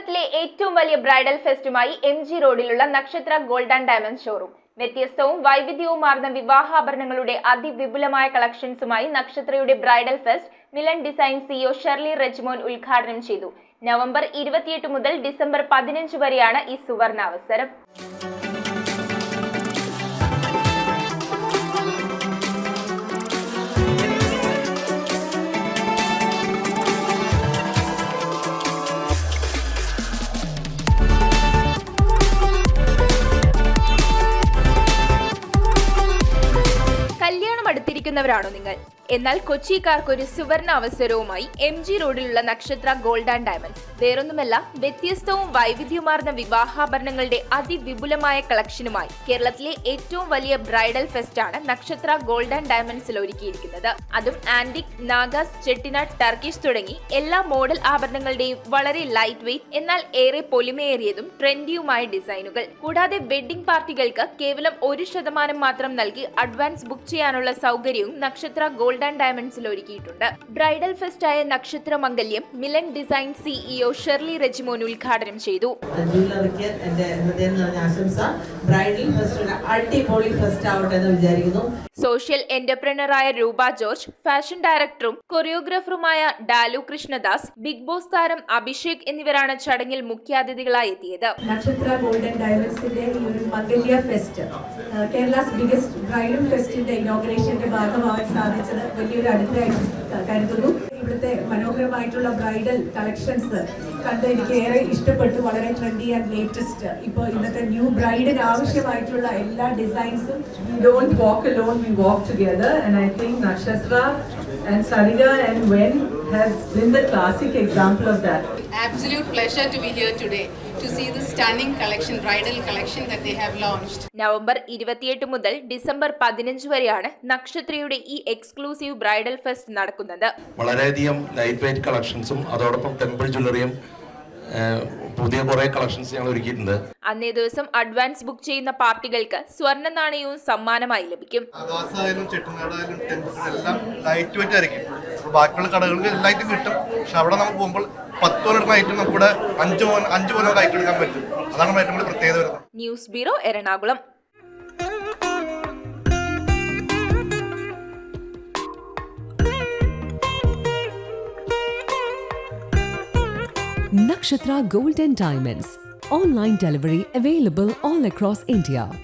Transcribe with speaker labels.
Speaker 1: കേരളത്തിലെ ഏറ്റവും വലിയ ബ്രൈഡൽ ഫെസ്റ്റുമായി MG റോഡിലുള്ള നക്ഷത്ര ഗോൾഡ് ആൻഡ് ഡയമണ്ട് ഷോറൂം. വ്യത്യസ്തവും വൈവിധ്യവുമാർന്ന വിവാഹാഭരണങ്ങളുടെ അതിവിപുലമായ കളക്ഷൻസുമായി നക്ഷത്രയുടെ bridal fest Milan design CEO Shirley Rejmon ഉദ്ഘാടനം ചെയ്തു. നവംബർ 28 മുതൽ ഡിസംബർ 15 വരെയാണ് ഈ സുവർണാവസരം. അടുത്തിരിക്കുന്നവരാണോ നിങ്ങൾ? എന്നാൽ കൊച്ചിക്കാർക്ക് ഒരു സുവർണ അവസരവുമായി MG റോഡിലുള്ള നക്ഷത്ര ഗോൾഡ് ആൻഡ് ഡയമണ്ട്സ്. വേറൊന്നുമല്ല, വ്യത്യസ്തവും വൈവിധ്യമാർന്ന വിവാഹാഭരണങ്ങളുടെ അതിവിപുലമായ കളക്ഷനുമായി കേരളത്തിലെ ഏറ്റവും വലിയ ബ്രൈഡൽ ഫെസ്റ്റ് ആണ് നക്ഷത്ര ഗോൾഡ് ആൻഡ് ഡയമണ്ട്സിൽ ഒരുക്കിയിരിക്കുന്നത്. അതും ആന്റിക്, നാഗാസ്, ചെട്ടിനാട്, ടർക്കിഷ് തുടങ്ങി എല്ലാ മോഡൽ ആഭരണങ്ങളുടെയും വളരെ ലൈറ്റ് വെയ്റ്റ് എന്നാൽ ഏറെ പൊലിമയേറിയതും ട്രെൻഡിയുമായ ഡിസൈനുകൾ. കൂടാതെ വെഡിംഗ് പാർട്ടികൾക്ക് കേവലം 1% മാത്രം നൽകി അഡ്വാൻസ് ബുക്ക് ചെയ്യാനുള്ള സൗകര്യവും നക്ഷത്ര ഗോൾഡ് ആൻഡ് ഡയമണ്ട്സിൽ ഒരുക്കിയിട്ടുണ്ട്. ബ്രൈഡൽ ഫെസ്റ്റായ നക്ഷത്ര മംഗല്യം Milan design CEO Shirley Rejmon ഉദ്ഘാടനം ചെയ്തു. സോഷ്യൽ എന്റർപ്രണറായ രൂപ ജോർജ്, ഫാഷൻ ഡയറക്ടറും കൊറിയോഗ്രാഫറുമായ ഡാലു കൃഷ്ണദാസ്, ബിഗ് ബോസ് താരം അഭിഷേക് എന്നിവരാണ് ചടങ്ങിൽ മുഖ്യാതിഥികളായി എത്തിയത്.
Speaker 2: നക്ഷത്ര ഗോൾഡ് ആൻഡ് ഡയമണ്ട്സിന്റെ ഈ ഒരു മംഗല്യ ഫെസ്റ്റ്, കേരളാസ് ബിഗസ്റ്റ് ബ്രൈഡൽ ഫെസ്റ്റിന്റെ ഇനോഗ്രേഷന്റെ ഭാഗമാവാൻ സാധിച്ചത് വലിയൊരു അനുഗ്രഹം കരുതുന്നു. ഇവിടുത്തെ മനോഹരമായിട്ടുള്ള ബ്രൈഡൽ കളക്ഷൻസ് കണ്ട് എനിക്ക് ഏറെ ഇഷ്ടപ്പെട്ടു. വളരെ ട്രെൻഡി ആൻഡ് ലേറ്റസ്റ്റ്. ഇപ്പോൾ ഇന്നത്തെ ന്യൂ ബ്രൈഡിന് ആവശ്യമായിട്ടുള്ള എല്ലാ ഡിസൈൻസും.
Speaker 3: We don't walk alone, we walk together, and I think Nakshatra and Sarika and Wen has been the classic example of that.
Speaker 4: Absolute pleasure to be here today to see the stunning collection, bridal collection that they have launched.
Speaker 1: November 28 മുതൽ December 15 വരെയാണ് നക്ഷത്രയുടെ ഈ exclusive bridal fest നടക്കുന്നത്.
Speaker 5: വളരെയധികം light weight കളക്ഷൻസും അതോടൊപ്പം temple ജ്വല്ലറിയും പുതിയ കുറെ collections ഞങ്ങൾ ഒരുക്കിയിട്ടുണ്ട്.
Speaker 1: അന്നേ ദിവസം അഡ്വാൻസ് ബുക്ക് ചെയ്യുന്ന പാർട്ടികൾക്ക് സ്വർണ്ണ നാണയവും സമ്മാനമായി ലഭിക്കും.
Speaker 6: ലൈറ്റ് വെയിറ്റ് ആയിരിക്കും. ബാക്കിയുള്ള കടകൾക്ക് ലൈറ്റ് കിട്ടും, പക്ഷെ അവിടെ നമുക്ക് പോകുമ്പോൾ 10 എടുക്കുന്ന ഐറ്റം നമുക്കിവിടെ 5 ഐറ്റം എടുക്കാൻ പറ്റും. അതാണ് ഏറ്റവും കൂടുതൽ പ്രത്യേകത വരുന്നത്.
Speaker 1: News bureau, Ernakulam.
Speaker 7: Nakshatra Gold and Diamonds. Online delivery available all across India.